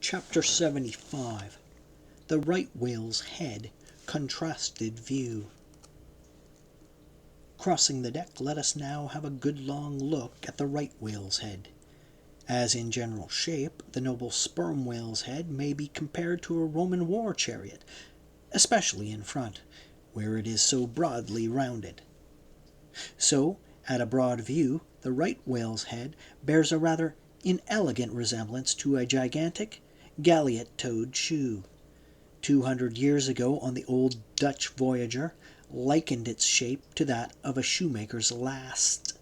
Chapter 75. The Right Whale's Head, Contrasted View. Crossing the deck, let us now have a good long look at the right whale's head. As in general shape, the noble sperm whale's head may be compared to a Roman war chariot, especially in front, where it is so broadly rounded. So, at a broad view, the right whale's head bears a rather inelegant resemblance to a gigantic, galliot-toed shoe. 200 years ago, on the old Dutch voyager, likened its shape to that of a shoemaker's last.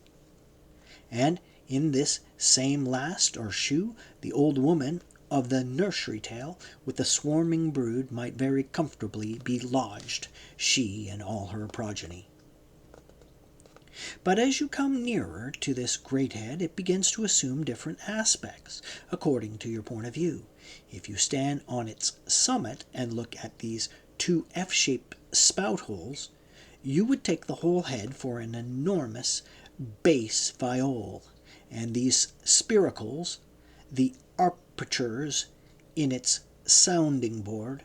And in this same last or shoe, the old woman of the nursery tale with the swarming brood might very comfortably be lodged, she and all her progeny. But as you come nearer to this great head, it begins to assume different aspects, according to your point of view. If you stand on its summit and look at these two F-shaped spout holes, you would take the whole head for an enormous bass viol, and these spiracles, the apertures in its sounding board.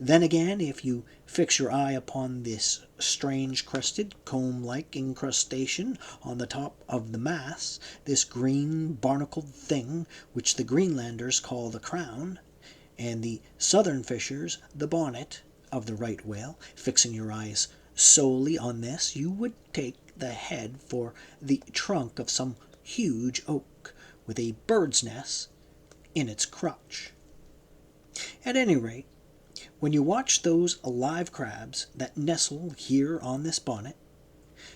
Then again, if you fix your eye upon this strange crested, comb-like incrustation on the top of the mass, this green barnacled thing which the Greenlanders call the crown, and the southern fishers the bonnet of the right whale, fixing your eyes solely on this, you would take the head for the trunk of some huge oak, with a bird's nest in its crotch. At any rate, when you watch those live crabs that nestle here on this bonnet,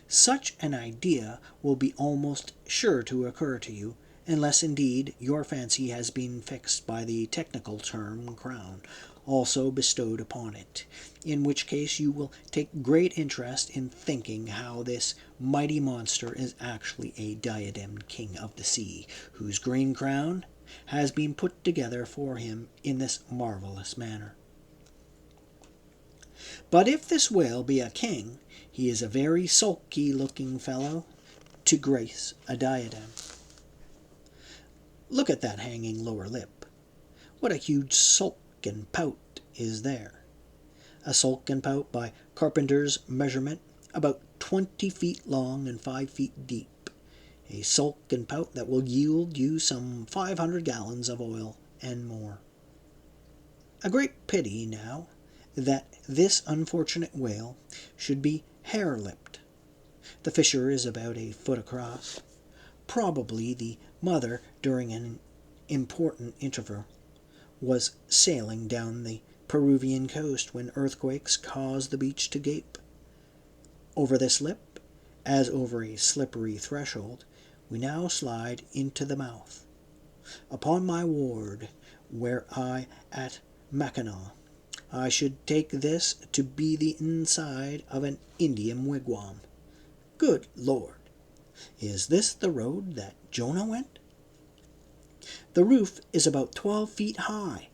such an idea will be almost sure to occur to you, unless indeed your fancy has been fixed by the technical term crown, also bestowed upon it, in which case you will take great interest in thinking how this mighty monster is actually a diademed king of the sea, whose green crown has been put together for him in this marvelous manner. But if this whale be a king, he is a very sulky-looking fellow to grace a diadem. Look at that hanging lower lip. What a huge sulk and pout is there. A sulk and pout by carpenter's measurement, about 20 feet long and 5 feet deep. A sulk and pout that will yield you some 500 gallons of oil and more. A great pity, now, that this unfortunate whale should be hare-lipped. The fissure is about a foot across. Probably the mother, during an important interval, was sailing down the Peruvian coast when earthquakes caused the beach to gape. Over this lip, as over a slippery threshold, we now slide into the mouth. Upon my word, were I at Mackinac, I should take this to be the inside of an Indian wigwam. Good Lord! Is this the road that Jonah went? The roof is about 12 feet high,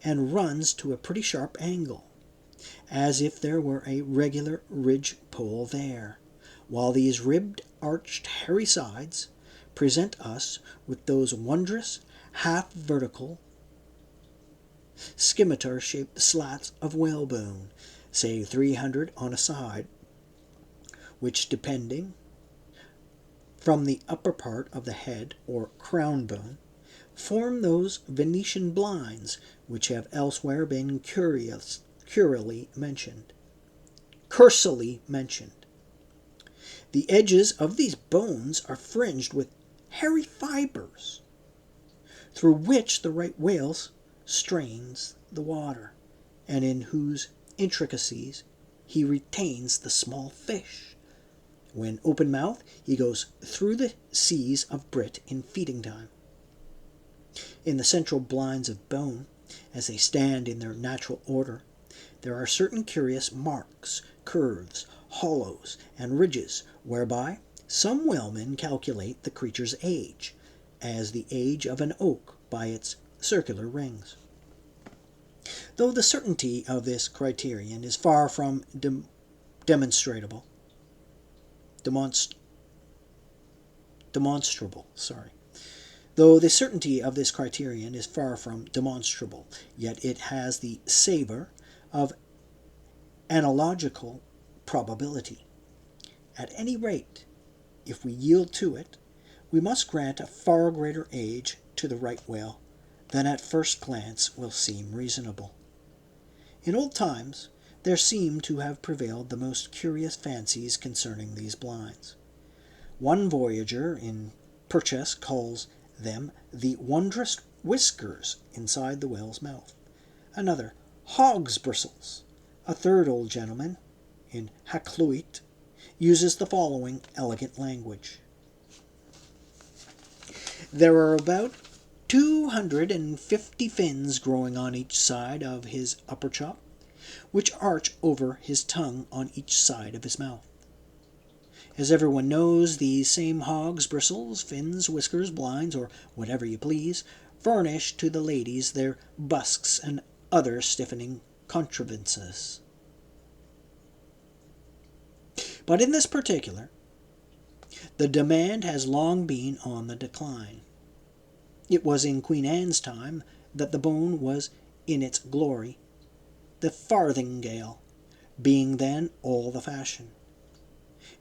and runs to a pretty sharp angle, as if there were a regular ridge-pole there, while these ribbed, arched, hairy sides present us with those wondrous, half-vertical, scimitar-shaped slats of whalebone, say 300 on a side, which, depending from the upper part of the head or crown bone, form those Venetian blinds which have elsewhere been cursorily mentioned. The edges of these bones are fringed with hairy fibers, through which the right whale strains the water, and in whose intricacies he retains the small fish. When open-mouthed, he goes through the seas of Brit in feeding time. In the central blinds of bone, as they stand in their natural order, there are certain curious marks, curves, hollows, and ridges, whereby some whalemen calculate the creature's age, as the age of an oak by its circular rings. Though the certainty of this criterion is far from demonstrable, Though the certainty of this criterion is far from demonstrable, yet it has the savour of analogical probability. At any rate, if we yield to it, we must grant a far greater age to the right whale than at first glance will seem reasonable. In old times there seem to have prevailed the most curious fancies concerning these blinds. One voyager in Purchas calls them the wondrous whiskers inside the whale's mouth, another hog's bristles. A third old gentleman in Hakluyt uses the following elegant language. There are about 250 fins growing on each side of his upper chop, which arch over his tongue on each side of his mouth. As everyone knows, these same hogs, bristles, fins, whiskers, blinds, or whatever you please, furnish to the ladies their busks and other stiffening contrivances. But in this particular, the demand has long been on the decline. It was in Queen Anne's time that the bone was in its glory, the farthingale being then all the fashion.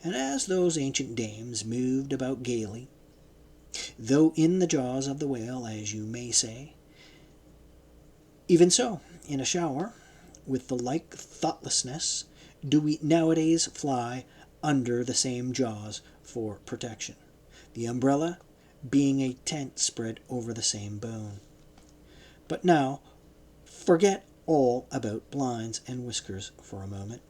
And as those ancient dames moved about gaily, though in the jaws of the whale, as you may say, even so, in a shower, with the like thoughtlessness, do we nowadays fly under the same jaws for protection, the umbrella being a tent spread over the same bone. But now, forget all about blinds and whiskers for a moment,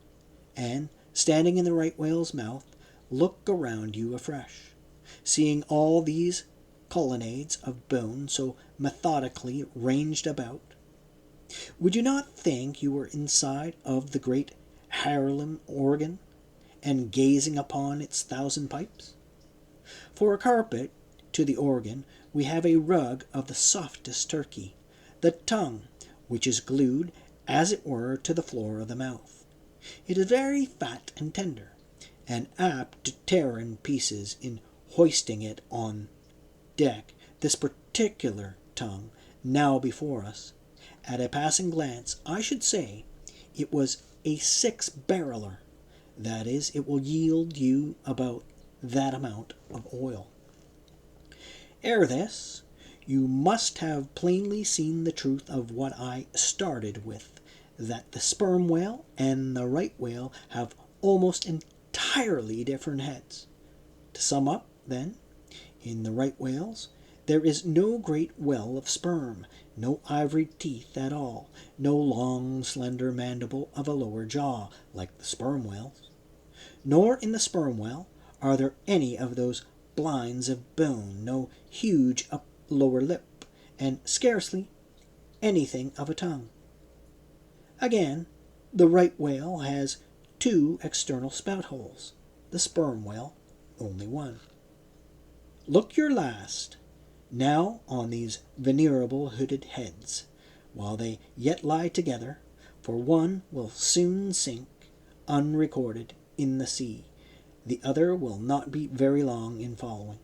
and, standing in the right whale's mouth, look around you afresh, seeing all these colonnades of bone so methodically ranged about. Would you not think you were inside of the great Haarlem organ, and gazing upon its 1,000 pipes? For a carpet to the organ we have a rug of the softest Turkey, the tongue, which is glued, as it were, to the floor of the mouth. It is very fat and tender, and apt to tear in pieces in hoisting it on deck. This particular tongue, now before us, at a passing glance, I should say it was a 6-barreler. That is, it will yield you about that amount of oil. Ere this, you must have plainly seen the truth of what I started with, that the sperm whale and the right whale have almost entirely different heads. To sum up, then, in the right whales, there is no great well of sperm, no ivory teeth at all, no long, slender mandible of a lower jaw, like the sperm whales. Nor in the sperm whale are there any of those blinds of bone, no huge lower lip, and scarcely anything of a tongue. Again, the right whale has 2 external spout holes, the sperm whale only 1. Look your last now on these venerable hooded heads, while they yet lie together, for one will soon sink, unrecorded, in the sea. The other will not be very long in following.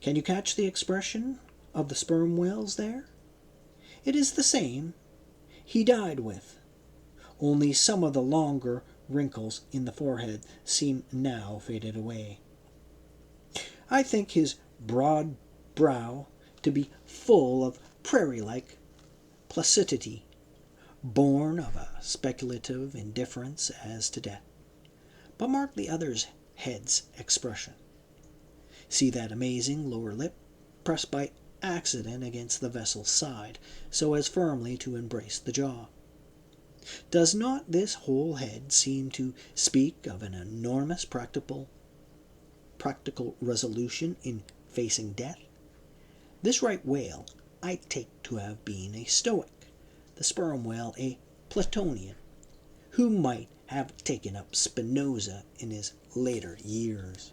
Can you catch the expression of the sperm whales there? It is the same he died with, only some of the longer wrinkles in the forehead seem now faded away. I think his broad brow to be full of prairie-like placidity, born of a speculative indifference as to death. But mark the other's head's expression. See that amazing lower lip, pressed by accident against the vessel's side, so as firmly to embrace the jaw. Does not this whole head seem to speak of an enormous practical resolution in facing death? This right whale I take to have been a Stoic, the sperm whale a Platonian, who might have taken up Spinoza in his later years.